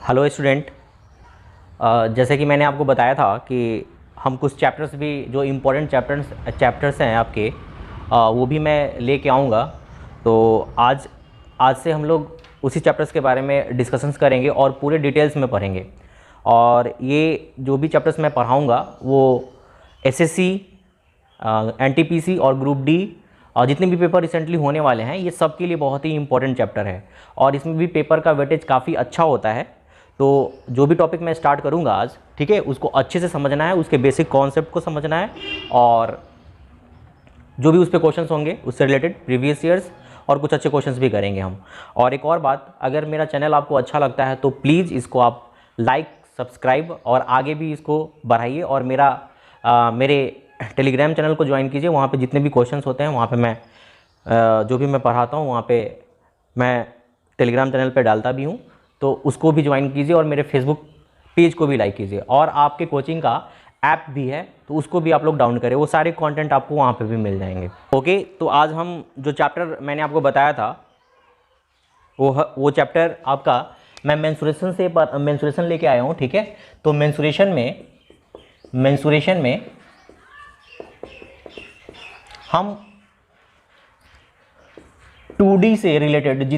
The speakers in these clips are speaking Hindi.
Hello student. जैसे कि मैंने आपको बताया था कि हम कुछ चैप्टर्स भी जो इम्पोर्टेंट चैप्टर्स हैं आपके वो भी मैं लेके आऊँगा। तो आज आज से हम लोग उसी चैप्टर्स के बारे में डिस्कशंस करेंगे और पूरे डिटेल्स में पढ़ेंगे। और ये जो भी चैप्टर्स मैं पढ़ाऊँगा वो एसएससी, एनटीपीसी और ग्रुप डी और जितने भी पेपर रिसेंटली होने वाले हैं ये सब के लिए बहुत ही इंपॉर्टेंट चैप्टर है और इसमें भी पेपर का वेटेज काफ़ी अच्छा होता है। तो जो भी टॉपिक मैं स्टार्ट करूंगा आज, ठीक है, उसको अच्छे से समझना है, उसके बेसिक कॉन्सेप्ट को समझना है और जो भी उस पर क्वेश्चंस होंगे उससे रिलेटेड प्रीवियस ईयर्स और कुछ अच्छे क्वेश्चंस भी करेंगे हम। और एक और बात, अगर मेरा चैनल आपको अच्छा लगता है तो प्लीज़ इसको आप लाइक, सब्सक्राइब और आगे भी इसको बढ़ाइए और मेरे टेलीग्राम चैनल को ज्वाइन कीजिए। वहाँ पे जितने भी क्वेश्चंस होते हैं वहाँ पे मैं जो भी मैं पढ़ाता हूँ वहाँ पे मैं टेलीग्राम चैनल पे डालता भी हूँ, तो उसको भी ज्वाइन कीजिए और मेरे फेसबुक पेज को भी लाइक कीजिए। और आपके कोचिंग का ऐप भी है तो उसको भी आप लोग डाउनलोड करें, वो सारे कंटेंट आपको वहाँ पे भी मिल जाएंगे। ओके, तो आज हम जो चैप्टर मैंने आपको बताया था वो चैप्टर आपका मैं मेंसुरेशन लेके आया हूँ, ठीक है। तो मेंसुरेशन में हम 2D से रिलेटेड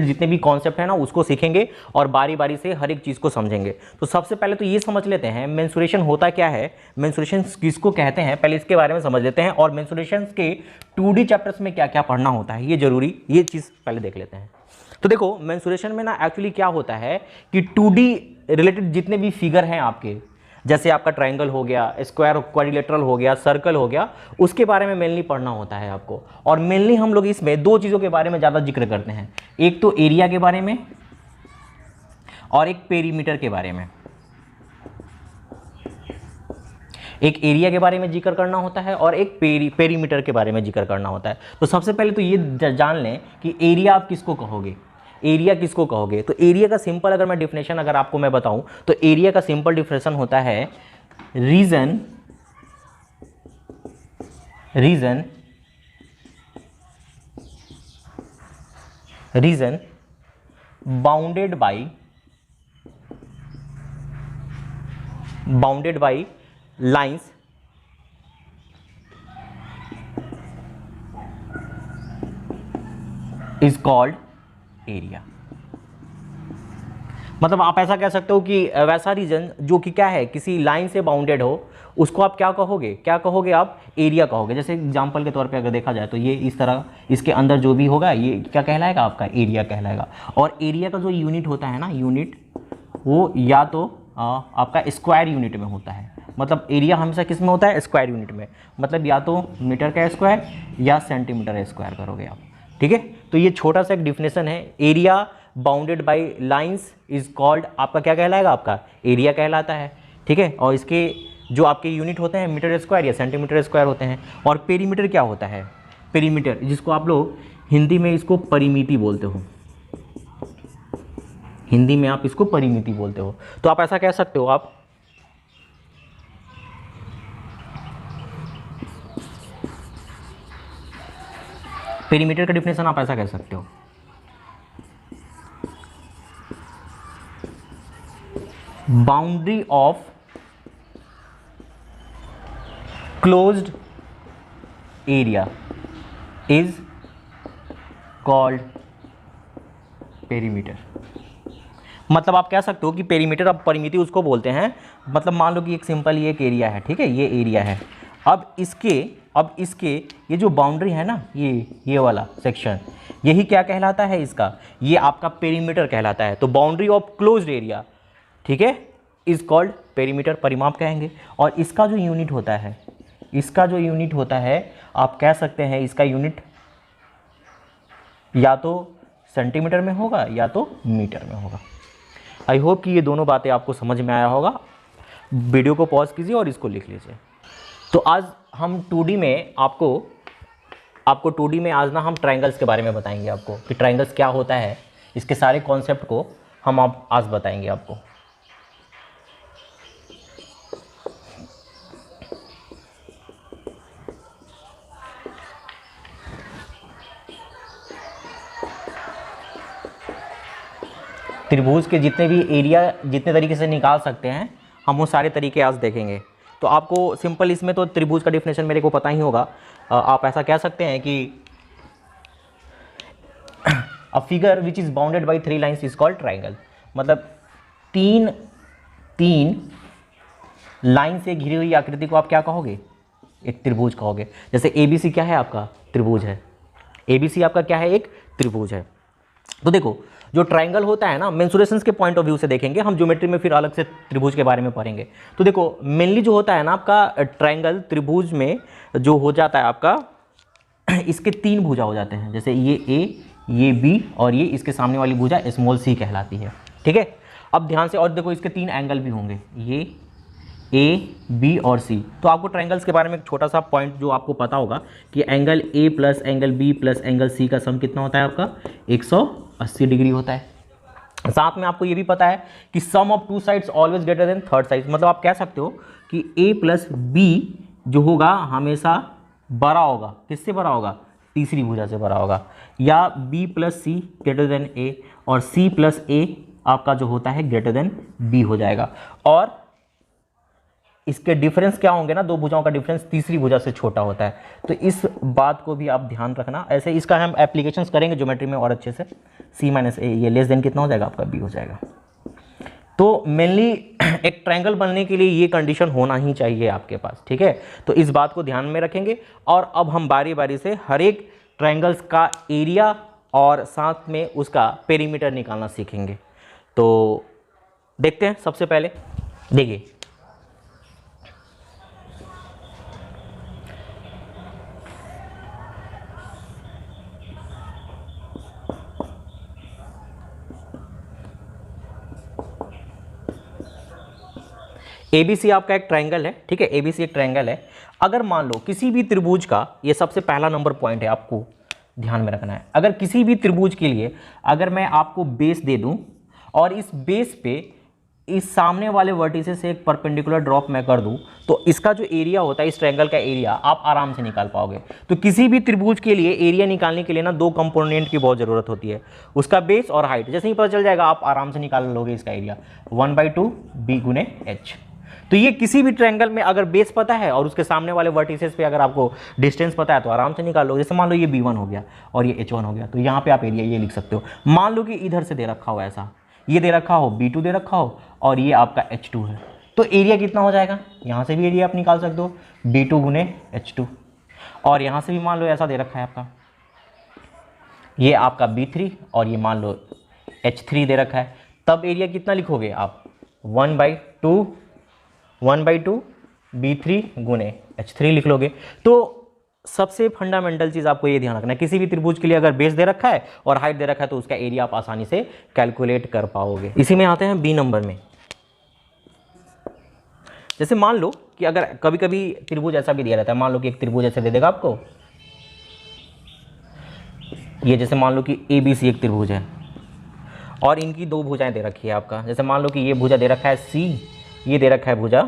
जितने भी कॉन्सेप्ट है ना उसको सीखेंगे और बारी बारी से हर एक चीज़ को समझेंगे। तो सबसे पहले तो ये समझ लेते हैं मेंसुरेशन होता क्या है, मेंसुरेशन किसको कहते हैं, पहले इसके बारे में समझ लेते हैं। और मेंसुरेशन के 2D चैप्टर्स में क्या क्या पढ़ना होता है ये चीज़ पहले देख लेते हैं। तो देखो, मेंसुरेशन में ना एक्चुअली क्या होता है कि 2D रिलेटेड जितने भी फिगर हैं आपके, जैसे आपका ट्रायंगल हो गया, स्क्वायर, क्वाड्रिलेटरल हो गया, सर्कल हो गया, उसके बारे में मेनली पढ़ना होता है आपको। और मेनली हम लोग इसमें दो चीज़ों के बारे में ज़्यादा जिक्र करते हैं, एक तो एरिया के बारे में और एक पेरीमीटर के बारे में। एक एरिया के बारे में जिक्र करना होता है और एक पेरीमीटर के बारे में जिक्र करना होता है। तो सबसे पहले तो ये जान लें कि एरिया आप किसको कहोगे, तो एरिया का सिंपल अगर मैं डिफिनेशन अगर आपको मैं बताऊं तो एरिया का सिंपल डिफिनेशन होता है reason bounded by lines is called area. मतलब आप ऐसा कह सकते हो कि वैसा रीजन जो कि क्या है, किसी लाइन से बाउंडेड हो, उसको आप क्या कहोगे आप एरिया कहोगे। जैसे एग्जांपल के तौर पे अगर देखा जाए तो ये इस तरह, इसके अंदर जो भी होगा ये क्या कहलाएगा, आपका एरिया कहलाएगा। और एरिया का जो यूनिट होता है ना, वो या तो आपका स्क्वायर यूनिट में होता है। मतलब एरिया हमेशा किस में होता है, स्क्वायर यूनिट में। मतलब या तो मीटर का स्क्वायर या सेंटीमीटर स्क्वायर करोगे आप, ठीक है। तो ये छोटा सा एक डिफिनेशन है, area bounded by lines is called, आपका क्या कहलाएगा, आपका एरिया कहलाता है, ठीक है। और इसके जो आपके यूनिट होते हैं मीटर स्क्वायर या सेंटीमीटर स्क्वायर होते हैं। और पेरीमीटर क्या होता है, पेरीमीटर जिसको आप लोग हिंदी में इसको परिमिति बोलते हो, हिंदी में आप इसको परिमिति बोलते हो। तो आप ऐसा कह सकते हो, आप पेरीमीटर का डिफिनेशन आप ऐसा कह सकते हो, boundary of closed area is called perimeter. मतलब आप कह सकते हो कि पेरीमीटर, अब परिमिति उसको बोलते हैं। मतलब मान लो कि एक सिंपल ये एक एरिया है, ठीक है, ये एरिया है। अब इसके ये जो बाउंड्री है ना, ये वाला सेक्शन, यही क्या कहलाता है, इसका ये आपका पेरीमीटर कहलाता है। तो बाउंड्री ऑफ क्लोज्ड एरिया, ठीक है, इज कॉल्ड पेरीमीटर, परिमाप कहेंगे। और इसका जो यूनिट होता है, आप कह सकते हैं इसका यूनिट या तो सेंटीमीटर में होगा या तो मीटर में होगा। आई होप कि ये दोनों बातें आपको समझ में आया होगा। वीडियो को पॉज कीजिए और इसको लिख लीजिए। तो आज हम 2D में आपको 2D में आज ना हम ट्रायंगल्स के बारे में बताएंगे आपको कि ट्रायंगल्स क्या होता है। इसके सारे कॉन्सेप्ट को हम आज बताएंगे आपको। त्रिभुज के जितने भी एरिया जितने तरीके से निकाल सकते हैं हम वो सारे तरीके आज देखेंगे। तो आपको सिंपल इसमें तो त्रिभुज का डिफिनेशन मेरे को पता ही होगा। आप ऐसा कह सकते हैं कि a figure which is bounded by 3 lines is called triangle. मतलब तीन लाइन से घिरी हुई आकृति को आप क्या कहोगे? एक त्रिभुज कहोगे। जैसे ABC क्या है आपका? त्रिभुज है। ABC आपका क्या है? एक त्रिभुज है। तो देखो जो ट्राइंगल होता है ना, मेंसुरेशंस के पॉइंट ऑफ व्यू से देखेंगे हम, ज्योमेट्री में फिर अलग से त्रिभुज के बारे में पढ़ेंगे। तो देखो मेनली जो होता है ना आपका ट्राइंगल त्रिभुज में जो हो जाता है आपका, इसके 3 भुजा हो जाते हैं। जैसे ये A, ये B और ये इसके सामने वाली भुजा स्मॉल c कहलाती है। ठीक है, अब ध्यान से और देखो इसके 3 एंगल भी होंगे, ये A, B और C। तो आपको ट्राइंगल्स के बारे में एक छोटा सा पॉइंट जो आपको पता होगा कि angle A plus angle B plus angle C का सम कितना होता है आपका? 180 डिग्री होता है। साथ में आपको ये भी पता है कि sum of 2 sides always greater than third side. मतलब आप कह सकते हो कि A प्लस B जो होगा हमेशा बड़ा होगा। किससे बड़ा होगा? तीसरी भुजा से बड़ा होगा। या B plus C greater than A और C प्लस A आपका जो होता है ग्रेटर देन B हो जाएगा। और इसके डिफरेंस क्या होंगे ना, 2 भुजाओं का डिफरेंस तीसरी भुजा से छोटा होता है। तो इस बात को भी आप ध्यान रखना। ऐसे इसका हम एप्लीकेशंस करेंगे ज्योमेट्री में और अच्छे से। C माइनस A ये लेस देन कितना हो जाएगा आपका? B हो जाएगा। तो मेनली एक ट्रायंगल बनने के लिए ये कंडीशन होना ही चाहिए आपके पास। ठीक है, तो इस बात को ध्यान में रखेंगे। और अब हम बारी बारी से हर एक ट्रायंगल्स का एरिया और साथ में उसका पेरीमीटर निकालना सीखेंगे। तो देखते हैं। सबसे पहले देखिए, ABC आपका एक ट्रायंगल है। ठीक है, ABC एक ट्रायंगल है। अगर मान लो किसी भी त्रिभुज का, ये सबसे पहला नंबर पॉइंट है आपको ध्यान में रखना है। अगर किसी भी त्रिभुज के लिए अगर मैं आपको बेस दे दूं और इस बेस पे इस सामने वाले वर्टिसेस से एक परपेंडिकुलर ड्रॉप मैं कर दूं, तो इसका जो एरिया होता है, इस ट्रायंगल का एरिया आप आराम से निकाल पाओगे। तो किसी भी त्रिभुज के लिए एरिया निकालने के लिए ना 2 कंपोनेंट की बहुत ज़रूरत होती है, उसका बेस और हाइट। जैसे ही पता चल जाएगा आप आराम से निकाल लोगे इसका एरिया 1/2 B गुने H। तो ये किसी भी ट्रायंगल में अगर बेस पता है और उसके सामने वाले वर्टिसेस पे अगर आपको डिस्टेंस पता है तो आराम से निकाल लो। जैसे मान लो ये B1 हो गया और ये H1 हो गया, तो यहाँ पे आप एरिया ये लिख सकते हो। मान लो कि इधर से दे रखा हो, ऐसा ये दे रखा हो, B2 दे रखा हो और ये आपका H2 है, तो एरिया कितना हो जाएगा? यहाँ से भी एरिया आप निकाल सकते हो B2 गुने H2। और यहाँ से भी मान लो ऐसा दे रखा है आपका, ये आपका B3 और ये मान लो H3 दे रखा है, तब एरिया कितना लिखोगे आप? 1/2 B3 गुने H3 लिख लोगे। तो सबसे फंडामेंटल चीज़ आपको ये ध्यान रखना है, किसी भी त्रिभुज के लिए अगर बेस दे रखा है और हाइट दे रखा है तो उसका एरिया आप आसानी से कैलकुलेट कर पाओगे। इसी में आते हैं B नंबर में। जैसे मान लो कि अगर कभी कभी त्रिभुज ऐसा भी दिया रहता है, मान लो कि एक त्रिभुज ऐसे दे देगा आपको, ये जैसे मान लो कि ABC एक त्रिभुज है और इनकी 2 भुजाएं दे रखी है आपका। जैसे मान लो कि ये भुजा दे रखा है C, ये दे रखा है भुजा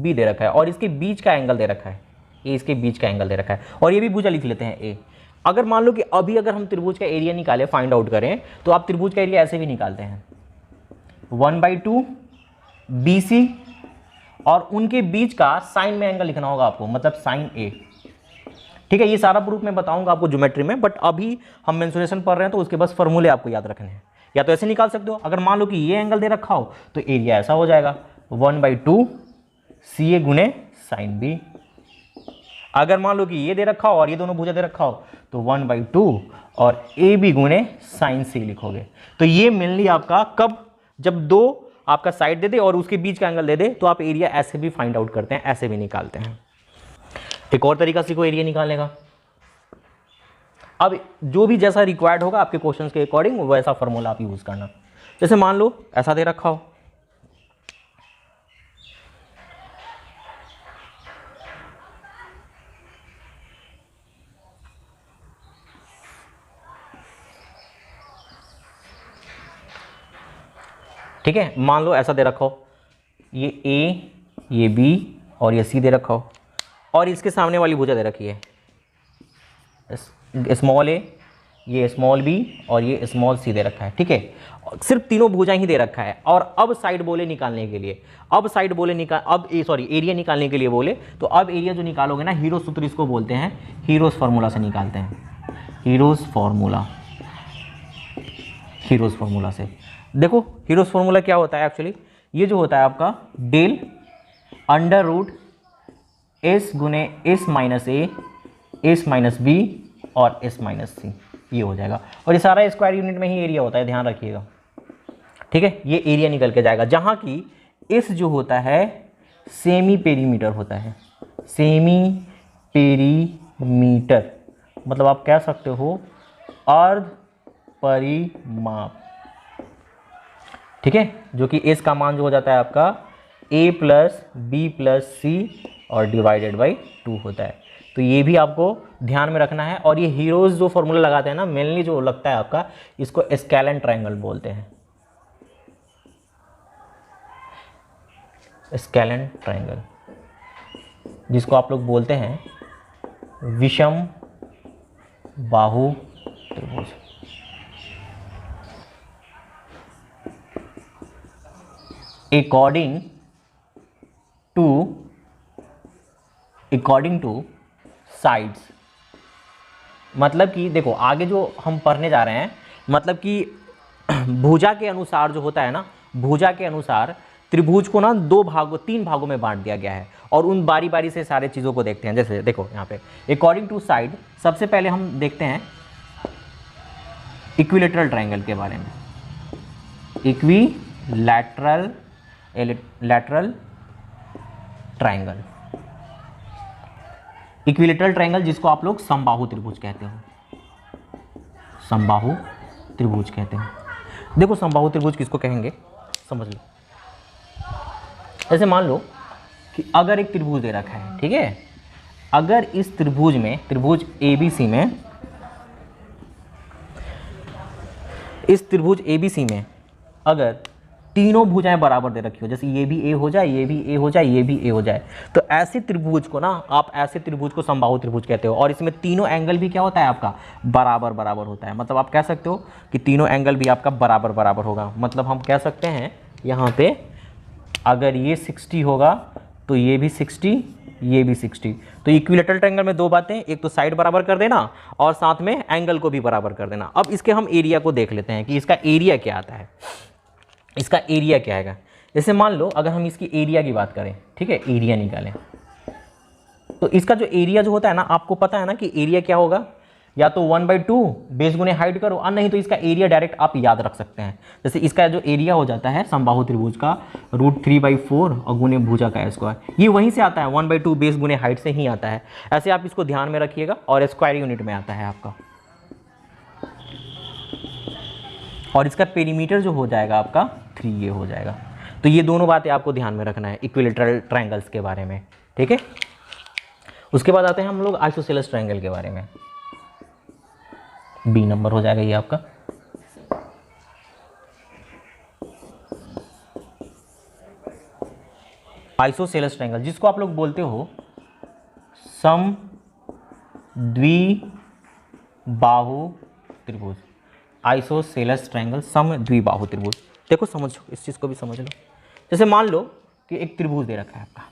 B दे रखा है और इसके बीच का एंगल दे रखा है A, इसके बीच का एंगल दे रखा है और ये भी भुजा लिख लेते हैं A। अगर मान लो कि अभी अगर हम त्रिभुज का एरिया निकालें, फाइंड आउट करें, तो आप त्रिभुज का एरिया ऐसे भी निकालते हैं 1/2 BC और उनके बीच का साइन में एंगल लिखना होगा आपको, मतलब साइन A। ठीक है, ये सारा प्रूफ मैं बताऊंगा आपको ज्योमेट्री में, बट अभी हम मेंसुरेशन पढ़ रहे हैं तो उसके बस फॉर्मूले आपको याद रखने हैं। या तो ऐसे निकाल सकते हो, अगर मान लो कि ये एंगल दे रखा हो तो एरिया ऐसा हो जाएगा 1/2 CA गुने साइन B। अगर मान लो कि ये दे रखा हो और ये दोनों भुजा दे रखा हो तो 1/2 और AB गुने साइन C लिखोगे। तो ये मेनली आपका कब, जब 2 आपका साइड दे दे और उसके बीच का एंगल दे दे तो आप एरिया ऐसे भी फाइंड आउट करते हैं, ऐसे भी निकालते हैं। एक और तरीका सीखो एरिया निकालने का। अब जो भी जैसा रिक्वायर्ड होगा आपके क्वेश्चंस के अकॉर्डिंग वैसा फॉर्मूला आप यूज करना। जैसे मान लो ऐसा दे रखा हो, ठीक है, मान लो ऐसा दे रखा हो, ये A, ये B और ये C दे रखा हो और इसके सामने वाली भुजा दे रखी है स्मॉल a, ये स्मॉल बी और ये स्मॉल सी दे रखा है, ठीक है। सिर्फ तीनों भुजाएं ही दे रखा है। और अब साइड बोले निकालने के लिए, अब साइड बोले एरिया निकालने के लिए बोले, तो अब एरिया जो निकालोगे ना, हीरो सूत्र इसको बोलते हैं, हीरोज फार्मूला से निकालते हैं, हीरोज फार्मूला से। देखो हीरोज फार्मूला क्या होता है एक्चुअली, ये जो होता है आपका डेल अंडर रूट एस गुने एस माइनस ए, एस माइनस बी और एस माइनस सी, ये हो जाएगा। और ये सारा स्क्वायर यूनिट में ही एरिया होता है, ध्यान रखिएगा, ठीक है। ये एरिया निकल के जाएगा, जहाँ की एस जो होता है सेमी पेरीमीटर होता है, सेमी पेरीमीटर मतलब आप कह सकते हो अर्ध परिमाप, ठीक है। जो कि एस का मान जो हो जाता है आपका a प्लस बी प्लस सी और डिवाइडेड बाई 2 होता है। तो ये भी आपको ध्यान में रखना है। और ये हीरोज जो फॉर्मूला लगाते हैं ना, मेनली जो लगता है आपका, इसको स्केलन ट्रायंगल बोलते हैं, स्केलन ट्रायंगल, जिसको आप लोग बोलते हैं विषम बाहु त्रिभुज। अकॉर्डिंग टू साइड्स, मतलब कि देखो आगे जो हम पढ़ने जा रहे हैं, मतलब कि भुजा के अनुसार जो होता है ना, भुजा के अनुसार त्रिभुज को ना 3 भागों में बांट दिया गया है। और उन बारी बारी से सारे चीज़ों को देखते हैं। जैसे देखो यहाँ पे अकॉर्डिंग टू साइड, सबसे पहले हम देखते हैं इक्विलैटरल ट्रायंगल के बारे में। इक्विलैटरल ट्रायंगल, इक्विलैटरल ट्रायंगल जिसको आप लोग समबाहु त्रिभुज कहते हो, समबाहु त्रिभुज कहते हैं। देखो समबाहु त्रिभुज किसको कहेंगे समझ लो। ऐसे मान लो कि अगर एक त्रिभुज दे रखा है, ठीक है, अगर इस त्रिभुज में, त्रिभुज ABC में, इस त्रिभुज ABC में अगर तीनों भुजाएं बराबर दे रखी हो, जैसे ये भी A हो जाए, ये भी A हो जाए, ये भी A हो जाए, तो ऐसे त्रिभुज को ना आप, ऐसे त्रिभुज को समबाहु त्रिभुज कहते हो। और इसमें तीनों एंगल भी क्या होता है आपका, बराबर बराबर होता है। मतलब आप कह सकते हो कि तीनों एंगल भी आपका बराबर बराबर होगा। मतलब हम कह सकते हैं यहाँ पे अगर ये 60 होगा तो ये भी 60, ये भी 60। तो इक्विलैटरल ट्रायंगल में 2 बातें, एक तो साइड बराबर कर देना और साथ में एंगल को भी बराबर कर देना। अब इसके हम एरिया को देख लेते हैं कि इसका एरिया क्या आता है, इसका एरिया क्या आएगा। जैसे मान लो अगर हम इसकी एरिया की बात करें, ठीक है, एरिया निकालें, तो इसका जो एरिया जो होता है ना, आपको पता है ना कि एरिया क्या होगा, या तो 1/2 बेस गुने हाइट करो, और नहीं तो इसका एरिया डायरेक्ट आप याद रख सकते हैं। जैसे इसका जो एरिया हो जाता है समबाहु त्रिभुज का √3/4 और गुने भुजा का स्क्वायर, ये वहीं से आता है, 1/2 बेस गुने हाइट से ही आता है। ऐसे आप इसको ध्यान में रखिएगा। और स्क्वायर यूनिट में आता है आपका, और इसका पेरीमीटर जो हो जाएगा आपका 3 ये हो जाएगा। तो ये दोनों बातें आपको ध्यान में रखना है इक्विलैटरल ट्रायंगल्स के बारे में, ठीक है। उसके बाद आते हैं हम लोग आइसोसेलेस ट्रायंगल के बारे में। B नंबर हो जाएगा ये आपका। आइसोसेलेस ट्रायंगल जिसको आप लोग बोलते हो समद्विबाहु त्रिभुज, आइसोसेलेस ट्रायंगल समद्विबाहु त्रिभुज। देखो समझो, इस चीज को भी समझ लो। जैसे मान लो कि एक त्रिभुज दे रखा है आपका,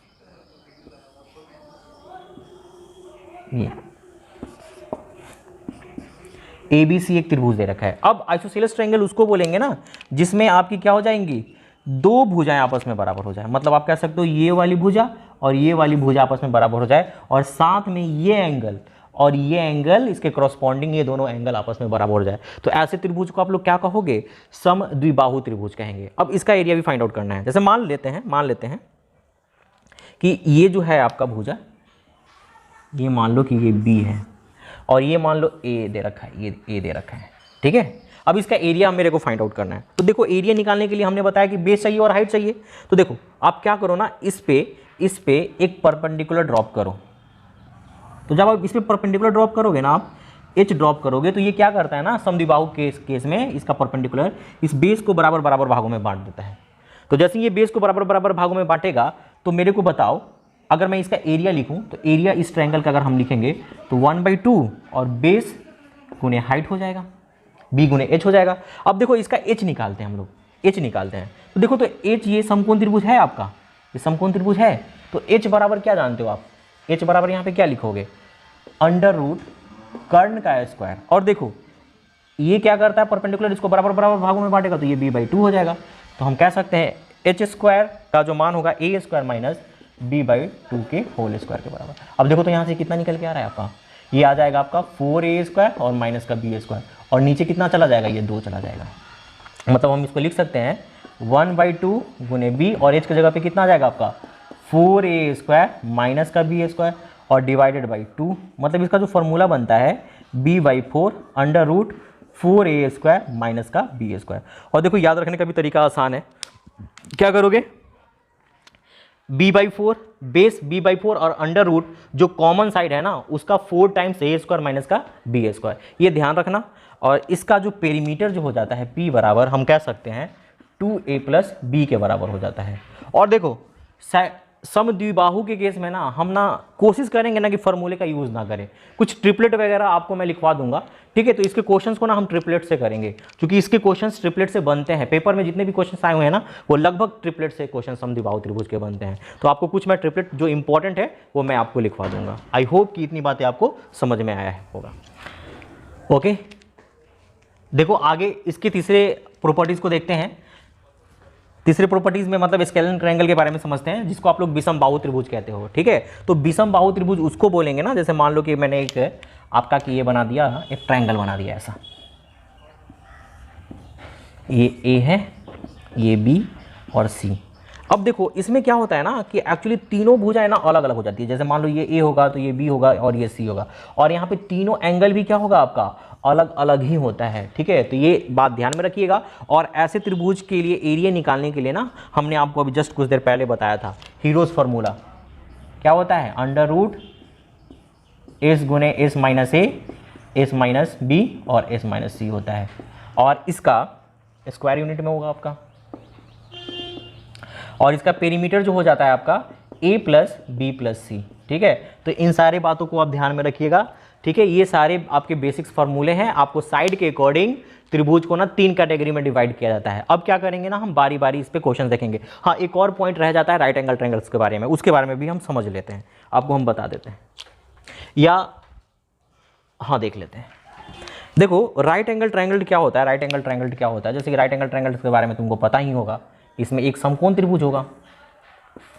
ये ABC एक त्रिभुज दे रखा है। अब आइसोसेलेस ट्रायंगल उसको बोलेंगे ना जिसमें आपकी क्या हो जाएंगी, 2 भुजाएं आपस में बराबर हो जाए। मतलब आप कह सकते हो ये वाली भुजा और ये वाली भुजा आपस में बराबर हो जाए, और साथ में ये एंगल और ये एंगल, इसके करस्पॉन्डिंग ये दोनों एंगल आपस में बराबर हो जाए। तो ऐसे त्रिभुज को आप लोग क्या कहोगे, समद्विबाहु त्रिभुज कहेंगे। अब इसका एरिया भी फाइंड आउट करना है। जैसे मान लेते हैं कि ये जो है आपका भुजा, ये मान लो कि ये B है और ये मान लो A दे रखा है, ये A दे रखा है, ठीक है। अब इसका एरिया मेरे को फाइंड आउट करना है। तो देखो एरिया निकालने के लिए हमने बताया कि बेस चाहिए और हाइट चाहिए। तो देखो आप क्या करो ना, इस पे एक परपेंडिकुलर ड्रॉप करो। तो जब आप इस पे परपेंडिकुलर ड्रॉप करोगे ना, आप H ड्रॉप करोगे, तो ये क्या करता है ना, समद्विबाहु केस में इसका परपेंडिकुलर इस बेस को बराबर बराबर भागों में बांट देता है। तो जैसे ये बेस को बराबर बराबर भागों में बांटेगा, तो मेरे को बताओ अगर मैं इसका एरिया लिखूं, तो एरिया इस ट्रायंगल का अगर हम लिखेंगे तो 1/2 और बेस गुने हाइट हो जाएगा, b गुने h हो जाएगा। अब देखो इसका h निकालते हैं हम लोग, h निकालते हैं तो देखो तो h ये समकोण त्रिभुज है आपका, ये समकोण त्रिभुज है तो h बराबर क्या जानते हो आप, h बराबर यहाँ पे क्या लिखोगे, अंडर रूट कर्ण का स्क्वायर। और देखो ये क्या करता है, परपेंडिकुलर इसको बराबर बराबर भागों में बांटेगा तो ये b/2 हो जाएगा। तो हम कह सकते हैं h स्क्वायर का जो मान होगा a स्क्वायर माइनस b/2 के होल स्क्वायर के बराबर। अब देखो तो यहाँ से कितना निकल के आ रहा है आपका, ये आ जाएगा आपका 4a स्क्वायर और माइनस का b स्क्वायर, और नीचे कितना चला जाएगा, ये 2 चला जाएगा। मतलब हम इसको लिख सकते हैं 1/2 गुने b, और h की जगह पे कितना आ जाएगा आपका 4a स्क्वायर माइनस का b स्क्वायर और डिवाइडेड बाई 2। मतलब इसका जो फॉर्मूला बनता है b/4 under root 4a square minus का b स्क्वायर। और देखो याद रखने का भी तरीका आसान है, क्या करोगे, b/4 बेस b/4 और अंडर रूट जो कॉमन साइड है ना उसका 4 टाइम्स a स्क्वायर माइनस का b स्क्वायर, ये ध्यान रखना। और इसका जो पेरीमीटर जो हो जाता है p बराबर हम कह सकते हैं 2a प्लस b के बराबर हो जाता है। और देखो समद्विबाहु के केस में ना हम ना कोशिश करेंगे ना कि फॉर्मूले का यूज़ ना करें, कुछ ट्रिपलेट वगैरह आपको मैं लिखवा दूंगा, ठीक है। तो इसके क्वेश्चंस को ना हम ट्रिपलेट से करेंगे, क्योंकि इसके क्वेश्चंस ट्रिपलेट से बनते हैं। पेपर में जितने भी क्वेश्चंस आए हुए हैं ना वो लगभग ट्रिपलेट से क्वेश्चन समद्विबाहु त्रिभुज के बनते हैं। तो आपको कुछ मैं ट्रिपलेट जो इंपॉर्टेंट है वो मैं आपको लिखवा दूंगा। आई होप कि इतनी बातें आपको समझ में आया होगा। ओके, देखो आगे इसके तीसरे प्रॉपर्टीज को देखते हैं। तीसरे प्रॉपर्टीज में मतलब स्केलेन ट्रायंगल के बारे में समझते हैं, जिसको आप लोग विषम बाहु त्रिभुज कहते हो, ठीक है। तो विषम बाहु त्रिभुज उसको बोलेंगे ना, जैसे मान लो कि मैंने एक आपका कि ये बना दिया, एक ट्रायंगल बना दिया ऐसा, ये ए है, ये बी और सी। अब देखो इसमें क्या होता है ना कि एक्चुअली तीनों भुजाएं ना अलग अलग हो जाती है। जैसे मान लो ये ए होगा तो ये बी होगा और ये सी होगा, और यहाँ पे तीनों एंगल भी क्या होगा आपका अलग अलग ही होता है, ठीक है। तो ये बात ध्यान में रखिएगा। और ऐसे त्रिभुज के लिए एरिया निकालने के लिए ना हमने आपको अभी जस्ट कुछ देर पहले बताया था हीरोज फार्मूला क्या होता है, अंडर रूट एस गुने एस माइनस ए, एस माइनस बी और एस माइनस सी होता है, और इसका स्क्वायर यूनिट में होगा आपका। और इसका पेरीमीटर जो हो जाता है आपका a प्लस बी प्लस सी, ठीक है। तो इन सारे बातों को आप ध्यान में रखिएगा, ठीक है। ये सारे आपके बेसिक्स फार्मूले हैं। आपको साइड के अकॉर्डिंग त्रिभुज को ना 3 कैटेगरी में डिवाइड किया जाता है। अब क्या करेंगे ना हम बारी बारी इस पे क्वेश्चन देखेंगे। हाँ, एक और पॉइंट रह जाता है राइट एंगल ट्रायंगल्स के बारे में, उसके बारे में भी हम समझ लेते हैं, आपको हम बता देते हैं, या हाँ देख लेते हैं। देखो राइट एंगल ट्रायंगल क्या होता है, राइट एंगल ट्रायंगल क्या होता है, जैसे कि राइट एंगल ट्रायंगल के बारे में तुमको पता ही होगा। इसमें एक समकोण त्रिभुज होगा,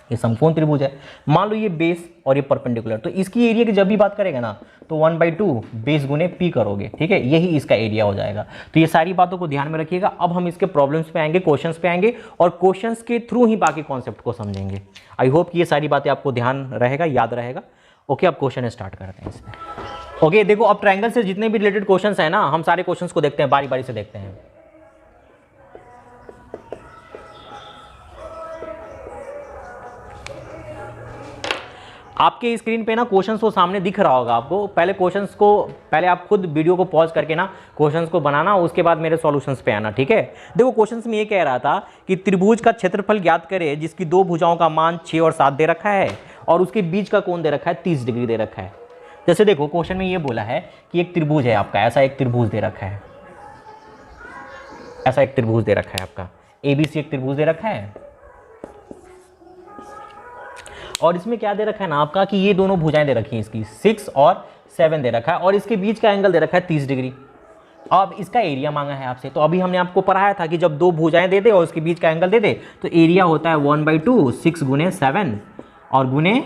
ये समकोण त्रिभुज है, मान लो ये बेस और ये परपेंडिकुलर, तो इसकी एरिया की जब भी बात करेंगे ना तो 1/2 बेस गुने पी करोगे, ठीक है, यही इसका एरिया हो जाएगा। तो ये सारी बातों को ध्यान में रखिएगा। अब हम इसके प्रॉब्लम्स पे आएंगे, क्वेश्चंस पे आएंगे, और क्वेश्चंस के थ्रू ही बाकी कॉन्सेप्ट को समझेंगे। आई होप कि ये सारी बातें आपको ध्यान रहेगा, याद रहेगा। ओके, अब क्वेश्चन स्टार्ट करते हैं इसमें। ओके, देखो अब ट्रायंगल से जितने भी रिलेटेड क्वेश्चंस हैं ना हम सारे क्वेश्चंस को देखते हैं, बारी बारी से देखते हैं। आपके स्क्रीन पे ना क्वेश्चंस को सामने दिख रहा होगा आपको। पहले क्वेश्चंस को, पहले आप खुद वीडियो को पॉज करके ना क्वेश्चंस को बनाना, उसके बाद मेरे सॉल्यूशंस पे आना, ठीक है। देखो क्वेश्चंस में ये कह रहा था कि त्रिभुज का क्षेत्रफल ज्ञात करें जिसकी 2 भुजाओं का मान 6 और 7 दे रखा है और उसके बीच का कोण दे रखा है 30 डिग्री दे रखा है। जैसे देखो क्वेश्चन में ये बोला है कि एक त्रिभुज है आपका, ऐसा एक त्रिभुज दे रखा है, ऐसा एक त्रिभुज दे रखा है आपका, ABC एक त्रिभुज दे रखा है, और इसमें क्या दे रखा है ना आपका कि ये दोनों भुजाएं दे रखी हैं, इसकी 6 और 7 दे रखा है, और इसके बीच का एंगल दे रखा है 30 डिग्री। अब इसका एरिया मांगा है आपसे, तो अभी हमने आपको पढ़ाया था कि जब 2 भुजाएं दे दे और उसके बीच का एंगल दे दे तो एरिया होता है 1/2 6 गुने 7 और गुने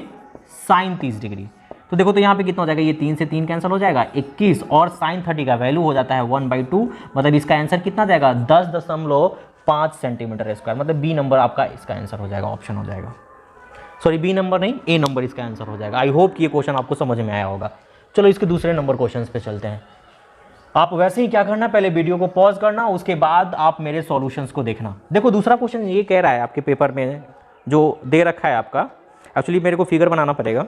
साइन 30 डिग्री। तो देखो तो यहाँ पे कितना हो जाएगा, ये 3 से 3 कैंसिल हो जाएगा 21, और साइन 30 का वैल्यू हो जाता है 1/2, मतलब इसका आंसर कितना जाएगा 10.5 सेंटीमीटर स्क्वायर। मतलब बी नंबर आपका इसका आंसर हो जाएगा, ऑप्शन हो जाएगा, सॉरी बी नंबर नहीं, ए नंबर इसका आंसर हो जाएगा। आई होप कि ये क्वेश्चन आपको समझ में आया होगा। चलो इसके दूसरे नंबर क्वेश्चन पे चलते हैं। आप वैसे ही क्या करना, पहले वीडियो को पॉज करना, उसके बाद आप मेरे सॉल्यूशंस को देखना। देखो दूसरा क्वेश्चन ये कह रहा है आपके पेपर में जो दे रखा है आपका, एक्चुअली मेरे को फिगर बनाना पड़ेगा।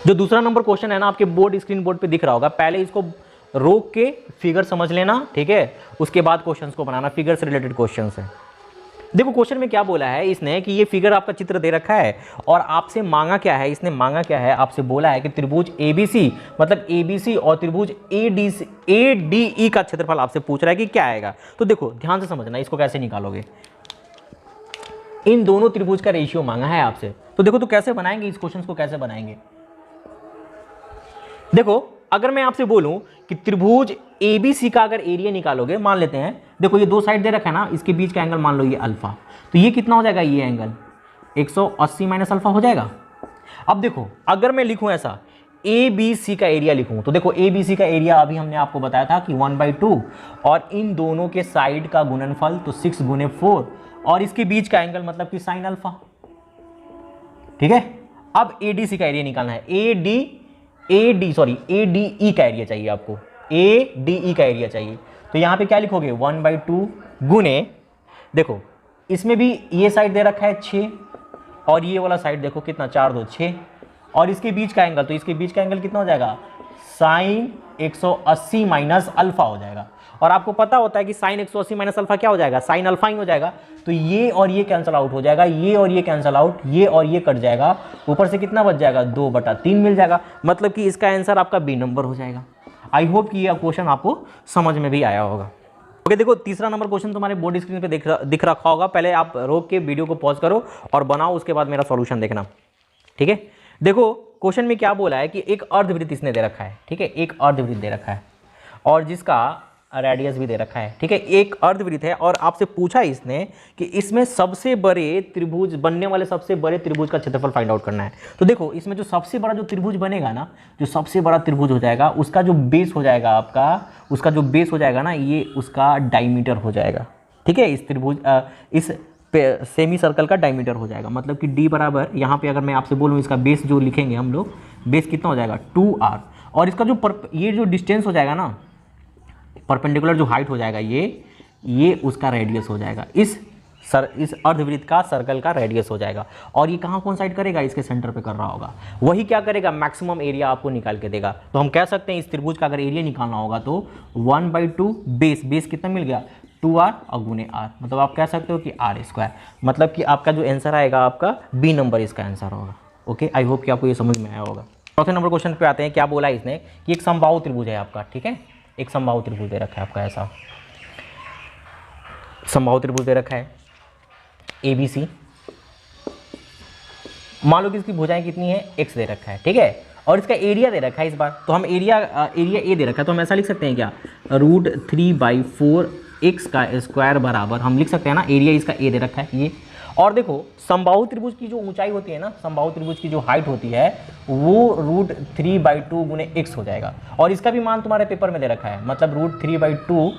जो दूसरा नंबर क्वेश्चन है ना आपके बोर्ड, स्क्रीन बोर्ड पे दिख रहा होगा, पहले इसको रोक के फिगर समझ लेना, ठीक है, उसके बाद क्वेश्चंस को बनाना। फिगर से रिलेटेड क्वेश्चंस है, देखो क्वेश्चन में क्या बोला है इसने कि ये फिगर आपका चित्र दे रखा है और आपसे मांगा क्या है, इसने मांगा क्या है, आपसे बोला है कि त्रिभुज ABC मतलब ABC और त्रिभुज ADE का क्षेत्रफल आपसे पूछ रहा है कि क्या आएगा। तो देखो ध्यान से समझना, इसको कैसे निकालोगे। इन दोनों त्रिभुज का रेशियो मांगा है आपसे, तो देखो तो कैसे बनाएंगे इस क्वेश्चन को, कैसे बनाएंगे। देखो अगर मैं आपसे बोलूं कि त्रिभुज ABC का अगर एरिया निकालोगे, मान लेते हैं देखो ये दो साइड दे रखा है ना, इसके बीच का एंगल मान लो ये अल्फा, तो ये कितना हो जाएगा, ये एंगल 180 माइनस अल्फा हो जाएगा। अब देखो अगर मैं लिखूं ऐसा ABC का एरिया लिखूं, तो देखो ABC का एरिया अभी हमने आपको बताया था कि 1/2 और इन दोनों के साइड का गुणनफल तो 6 गुने 4 और इसके बीच का एंगल मतलब कि साइन अल्फा। ठीक है, अब ADC का एरिया निकालना है, ADE का एरिया चाहिए आपको, ADE का एरिया चाहिए। तो यहां पे क्या लिखोगे 1/2 गुने, देखो इसमें भी ये साइड दे रखा है 6 और ये वाला साइड देखो कितना 4 2 6 और इसके बीच का एंगल, तो इसके बीच का एंगल कितना हो जाएगा, साइन 180 माइनस अल्फा हो जाएगा। और आपको पता होता है कि साइन 180 माइनस अल्फा क्या हो जाएगा, साइन अल्फा ही हो जाएगा। तो ये और ये कैंसिल आउट हो जाएगा, ये और ये कैंसिल आउट, ये और ये कट जाएगा, ऊपर से कितना बच जाएगा 2/3 मिल जाएगा, मतलब कि इसका आंसर आपका बी नंबर हो जाएगा। आई होप कि ये क्वेश्चन आपको समझ में भी आया होगा। ओके, देखो तीसरा नंबर क्वेश्चन तुम्हारे बोर्ड स्क्रीन पे दिख रखा होगा, पहले आप रोक के वीडियो को पॉज करो और बनाओ, उसके बाद मेरा सॉल्यूशन देखना। ठीक है, देखो क्वेश्चन में क्या बोला है कि एक अर्धवृत्त इसने दे रखा है। ठीक है, एक अर्धवृत्त दे रखा है और जिसका रेडियस भी दे रखा है। ठीक है, एक अर्धवृत्त है और आपसे पूछा इसने कि इसमें सबसे बड़े त्रिभुज बनने वाले सबसे बड़े त्रिभुज का क्षेत्रफल फाइंड आउट करना है। तो देखो इसमें जो सबसे बड़ा जो त्रिभुज बनेगा ना, जो सबसे बड़ा त्रिभुज हो जाएगा उसका जो बेस हो जाएगा आपका, उसका जो बेस हो जाएगा ना, ये उसका डायमीटर हो जाएगा। ठीक है, इस त्रिभुज इस सेमी सर्कल का डायमीटर हो जाएगा, मतलब कि D बराबर, यहाँ पे अगर मैं आपसे बोलूँ इसका बेस जो लिखेंगे हम लोग, बेस कितना हो जाएगा 2r और इसका जो ये जो डिस्टेंस हो जाएगा ना, परपेंडिकुलर जो हाइट हो जाएगा ये उसका रेडियस हो जाएगा, इस अर्धवृत्त का सर्कल का रेडियस हो जाएगा। और ये कहाँ कौन साइड करेगा, इसके सेंटर पे कर रहा होगा, वही क्या करेगा मैक्सिमम एरिया आपको निकाल के देगा। तो हम कह सकते हैं इस त्रिभुज का अगर एरिया निकालना होगा तो 1/2 बेस कितना मिल गया 2r और गुने r, मतलब आप कह सकते हो कि r², मतलब कि आपका जो आंसर आएगा आपका बी नंबर इसका आंसर होगा। ओके, आई होप कि आपको ये समझ में आया होगा। चौथे नंबर क्वेश्चन पे आते हैं। क्या बोला इसने कि एक समबाहु त्रिभुज है आपका। ठीक है, एक समबाहु त्रिभुज दे रखा है आपका, ऐसा समबाहु त्रिभुज दे रखा है ABC, मान लो कि इसकी भुजाएं कितनी है x दे रखा है। ठीक है, और इसका एरिया दे रखा है इस बार, तो हम एरिया A दे रखा है, तो हम ऐसा लिख सकते हैं क्या, √3/4 x का स्क्वायर बराबर, हम लिख सकते हैं ना, एरिया इसका A दे रखा है ये। और देखो समबाहु त्रिभुज की जो ऊंचाई होती है ना, समबाहु त्रिभुज की जो हाइट होती है वो √3/2 गुने x हो जाएगा, और इसका भी मान तुम्हारे पेपर में दे रखा है, मतलब √3/2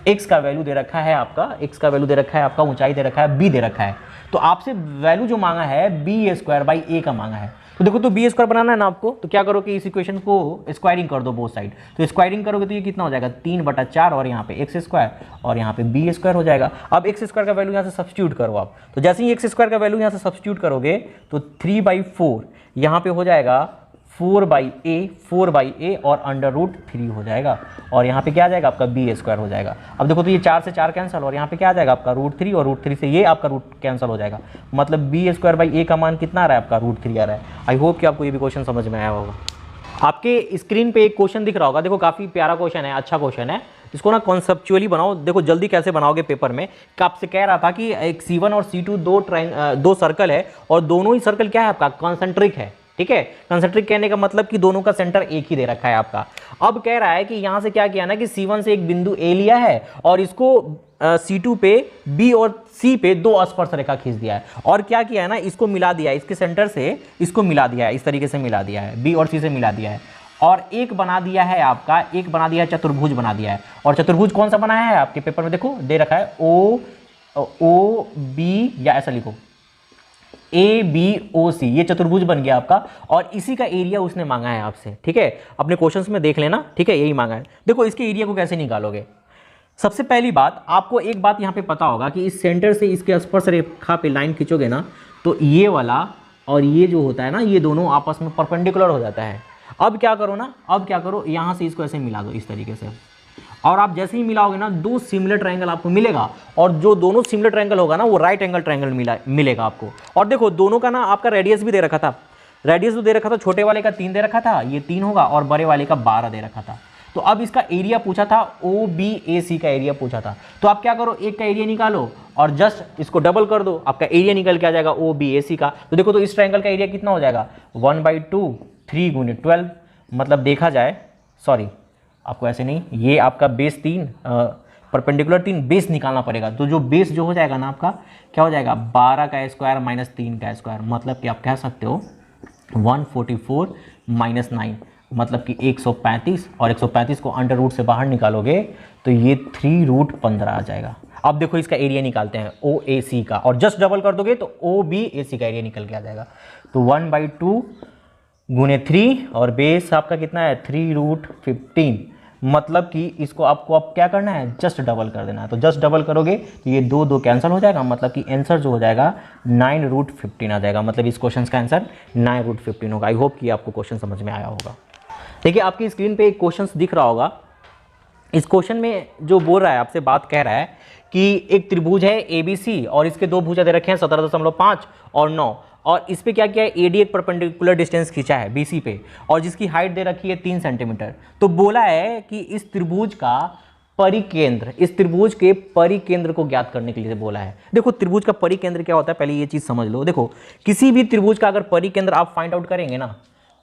x का वैल्यू दे रखा है आपका, x का वैल्यू दे रखा है आपका, ऊंचाई दे रखा है b दे रखा है। तो आपसे वैल्यू जो मांगा है b² का मांगा है। तो देखो तो b² बनाना है ना आपको, तो क्या करो कि इस इक्वेशन को स्क्वायरिंग कर दो बोथ साइड, तो स्क्वायरिंग करोगे तो ये कितना हो जाएगा 3/4 और यहाँ पे x² और यहाँ पे b² हो जाएगा। अब x² का वैल्यू यहाँ से सब्स्टिट्यूट करो आप, तो जैसे ही x² का वैल्यू यहाँ से सब्स्टिट्यूट करोगे तो 3/4 यहाँ पे हो जाएगा 4/a और √3 हो जाएगा, और यहाँ पे क्या आ जाएगा आपका b² हो जाएगा। अब देखो तो ये 4 से 4 कैंसिल और यहाँ पे क्या आ जाएगा आपका √3 और √3 से ये आपका रूट कैंसिल हो जाएगा, मतलब b² का मान कितना आ रहा है आपका √3 आ रहा है। आई होप कि आपको ये भी क्वेश्चन समझ में आया होगा। आपके स्क्रीन पे एक क्वेश्चन दिख रहा होगा, देखो काफ़ी प्यारा क्वेश्चन है, अच्छा क्वेश्चन है, इसको ना कॉन्सेप्चुअली बनाओ। देखो जल्दी कैसे बनाओगे पेपर में, कि आपसे कह रहा था कि एक C1 और C2 दो सर्कल है और दोनों ही सर्कल क्या है आपका कॉन्सेंट्रिक है। ठीक है, कंसेंट्रिक कहने का मतलब कि दोनों का सेंटर एक ही दे रखा है आपका। अब कह रहा है कि यहां से क्या किया ना कि C1 से एक बिंदु A लिया है और इसको C2 पे B और C पे दो स्पर्श रेखा खींच दिया है, और क्या किया है ना इसको मिला दिया है, इसके सेंटर से इसको मिला दिया है, इस तरीके से मिला दिया है, B और C से मिला दिया है, और एक बना दिया है आपका, एक बना दिया है चतुर्भुज बना दिया है। और चतुर्भुज कौन सा बनाया है आपके पेपर में, देखो दे रखा है OB या ऐसा लिखो ABOC, ये चतुर्भुज बन गया आपका, और इसी का एरिया उसने मांगा है आपसे। ठीक है, अपने क्वेश्चंस में देख लेना। ठीक है, यही मांगा है। देखो इसके एरिया को कैसे निकालोगे, सबसे पहली बात आपको एक बात यहाँ पे पता होगा कि इस सेंटर से इसके स्पर्श रेखा पे लाइन खींचोगे ना, तो ये वाला और ये जो होता है ना, ये दोनों आपस में परपेंडिकुलर हो जाता है। अब क्या करो ना, अब क्या करो, यहाँ से इसको ऐसे मिला दो इस तरीके से, और आप जैसे ही मिलाओगे ना, दो सिमिलर ट्रायंगल आपको मिलेगा, और जो दोनों सिमिलर ट्रायंगल होगा ना वो राइट एंगल ट्रायंगल मिलेगा आपको। और देखो दोनों का ना आपका रेडियस भी दे रखा था, रेडियस तो दे रखा था, छोटे वाले का 3 दे रखा था, ये 3 होगा, और बड़े वाले का 12 दे रखा था। तो अब इसका एरिया पूछा था, OBAC का एरिया पूछा था। तो आप क्या करो, एक का एरिया निकालो और जस्ट इसको डबल कर दो, आपका एरिया निकल के आ जाएगा OBAC का। तो देखो तो इस ट्रायंगल का एरिया कितना हो जाएगा, 1/2 3 गुने 12, मतलब देखा जाए, सॉरी आपको ऐसे नहीं, ये आपका बेस 3 परपेंडिकुलर 3 बेस निकालना पड़ेगा। तो जो बेस जो हो जाएगा ना आपका क्या हो जाएगा, 12 का स्क्वायर माइनस 3 का स्क्वायर, मतलब कि आप कह सकते हो 144 माइनस 9, मतलब कि 135, और 135 को अंडर रूट से बाहर निकालोगे तो ये 3√15 आ जाएगा। अब देखो इसका एरिया निकालते हैं OAC का, और जस्ट डबल कर दोगे तो OBAC का एरिया निकल के आ जाएगा। तो 1/2 गुने 3 और बेस आपका कितना है 3√15, मतलब कि इसको आपको अब क्या करना है, जस्ट डबल कर देना है। तो जस्ट डबल करोगे तो ये 2 कैंसिल हो जाएगा, मतलब कि आंसर जो हो जाएगा 9√15 आ जाएगा। मतलब इस क्वेश्चन का आंसर 9√15 होगा। आई होप कि आपको क्वेश्चन समझ में आया होगा। देखिए आपकी स्क्रीन पे एक क्वेश्चन दिख रहा होगा। इस क्वेश्चन में जो बोल रहा है, आपसे बात कह रहा है कि एक त्रिभुज है ABC और इसके दो भुजा दे रखे हैं 17.5 और 9, और इस पे क्या किया है, AD एक परपेंडिकुलर डिस्टेंस खींचा है BC पे, और जिसकी हाइट दे रखी है 3 सेंटीमीटर। तो बोला है कि इस त्रिभुज का परिकेंद्र, इस त्रिभुज के परिकेंद्र को ज्ञात करने के लिए बोला है। देखो त्रिभुज का परिकेंद्र क्या होता है, पहले ये चीज समझ लो। देखो किसी भी त्रिभुज का अगर परिकेंद्र आप फाइंड आउट करेंगे ना,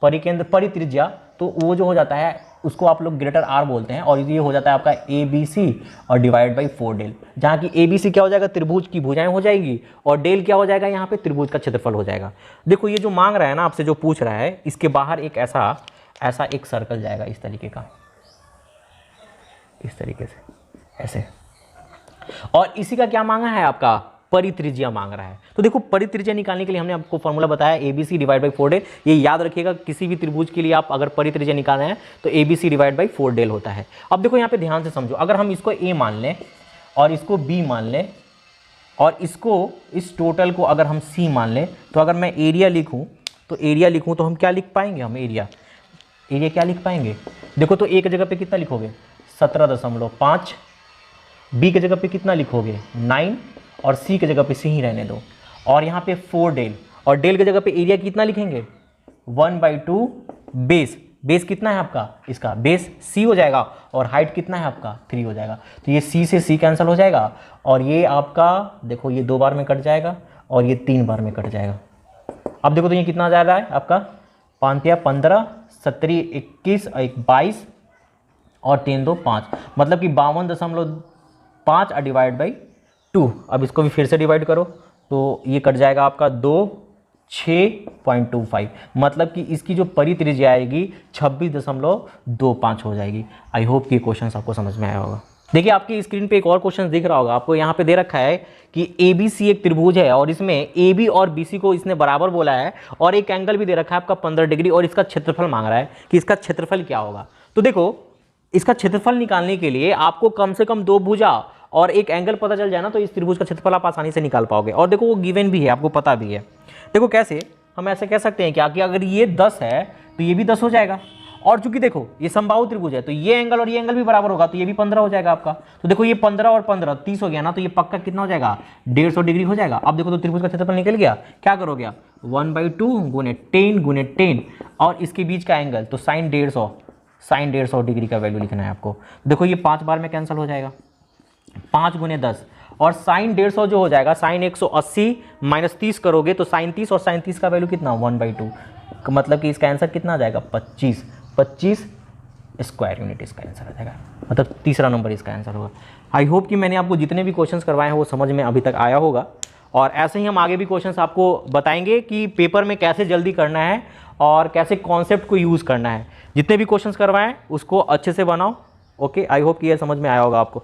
परिकेंद्र परित्रिज्या, तो वो जो हो जाता है उसको आप लोग ग्रेटर R बोलते हैं, और ये हो जाता है आपका ABC और डिवाइड बाई 4 डेल, जहाँ की ABC क्या हो जाएगा, त्रिभुज की भुजाएं हो जाएगी, और डेल क्या हो जाएगा, यहाँ पे त्रिभुज का क्षेत्रफल हो जाएगा। देखो ये जो मांग रहा है ना आपसे, जो पूछ रहा है, इसके बाहर एक ऐसा एक सर्कल जाएगा इस तरीके का, इस तरीके से ऐसे, और इसी का क्या मांगा है, आपका परित्रिज्या मांग रहा है। तो देखो परित्रिज्या निकालने के लिए हमने आपको फॉर्मूला बताया ABC डिवाइड बाई 4 डेल। ये याद रखिएगा, किसी भी त्रिभुज के लिए आप अगर परित्रिज्या निकालना है तो ABC डिवाइड बाई 4 डेल होता है। अब देखो यहाँ पे ध्यान से समझो, अगर हम इसको A मान लें और इसको B मान लें और इसको, इस टोटल को अगर हम C मान लें, तो अगर मैं एरिया लिखूँ तो हम क्या लिख पाएंगे, हम एरिया क्या लिख पाएंगे। देखो तो A की जगह पे कितना लिखोगे 17.5, B की जगह पे कितना लिखोगे 9, और C की जगह पे C ही रहने दो, और यहाँ पे 4 डेल, और डेल की जगह पे एरिया कितना लिखेंगे 1/2 बेस कितना है आपका, इसका बेस C हो जाएगा, और हाइट कितना है आपका 3 हो जाएगा। तो ये C से C कैंसिल हो जाएगा, और ये आपका देखो ये 2 बार में कट जाएगा और ये 3 बार में कट जाएगा। अब देखो तो ये कितना जा रहा है आपका 5 या 15, 17 21 22 और 3 2 5, मतलब कि 52.5 डिवाइड बाई 2। अब इसको भी फिर से डिवाइड करो तो ये कट जाएगा आपका 2 6.25, मतलब कि इसकी जो परित्रिज्या आएगी 26.25 हो जाएगी। आई होप कि क्वेश्चन आपको समझ में आया होगा। देखिए आपकी स्क्रीन पे एक और क्वेश्चन दिख रहा होगा आपको, यहाँ पे दे रखा है कि ABC एक त्रिभुज है और इसमें AB और BC को इसने बराबर बोला है, और एक एंगल भी दे रखा है आपका 15 डिग्री, और इसका क्षेत्रफल मांग रहा है कि इसका क्षेत्रफल क्या होगा। तो देखो इसका क्षेत्रफल निकालने के लिए आपको कम से कम 2 भुजा और एक एंगल पता चल जाए ना, तो इस त्रिभुज का क्षेत्रफल आप आसानी से निकाल पाओगे। और देखो वो गिवन भी है, आपको पता भी है। देखो कैसे, हम ऐसे कह सकते हैं क्या कि अगर ये 10 है तो ये भी 10 हो जाएगा, और चूंकि देखो ये समबाहु त्रिभुज है तो ये एंगल और ये एंगल भी बराबर होगा, तो ये भी 15 हो जाएगा आपका। तो देखो ये 15 और 15 30 हो गया ना, तो ये पक्का कितना हो जाएगा 150 डिग्री हो जाएगा। अब देखो तो त्रिभुज का क्षेत्रफल निकल गया, क्या करोगे आप 1/2 गुने 10 और इसके बीच का एंगल, तो साइन 150 डिग्री का वैल्यू लिखना है आपको। देखो ये 5 बार में कैंसिल हो जाएगा, 5 गुने 10, और साइन 150 जो हो जाएगा, साइन 180 माइनस 30 करोगे तो साइन 30, और साइन 30 का वैल्यू कितना 1/2, मतलब कि इसका आंसर कितना आ जाएगा 25 स्क्वायर यूनिट इसका आंसर आ जाएगा, मतलब तीसरा नंबर इसका आंसर होगा। आई होप कि मैंने आपको जितने भी क्वेश्चंस करवाए हैं वो समझ में अभी तक आया होगा, और ऐसे ही हम आगे भी क्वेश्चंस आपको बताएंगे कि पेपर में कैसे जल्दी करना है और कैसे कॉन्सेप्ट को यूज़ करना है। जितने भी क्वेश्चंस करवाएं उसको अच्छे से बनाओ। ओके, आई होप कि ये समझ में आया होगा आपको।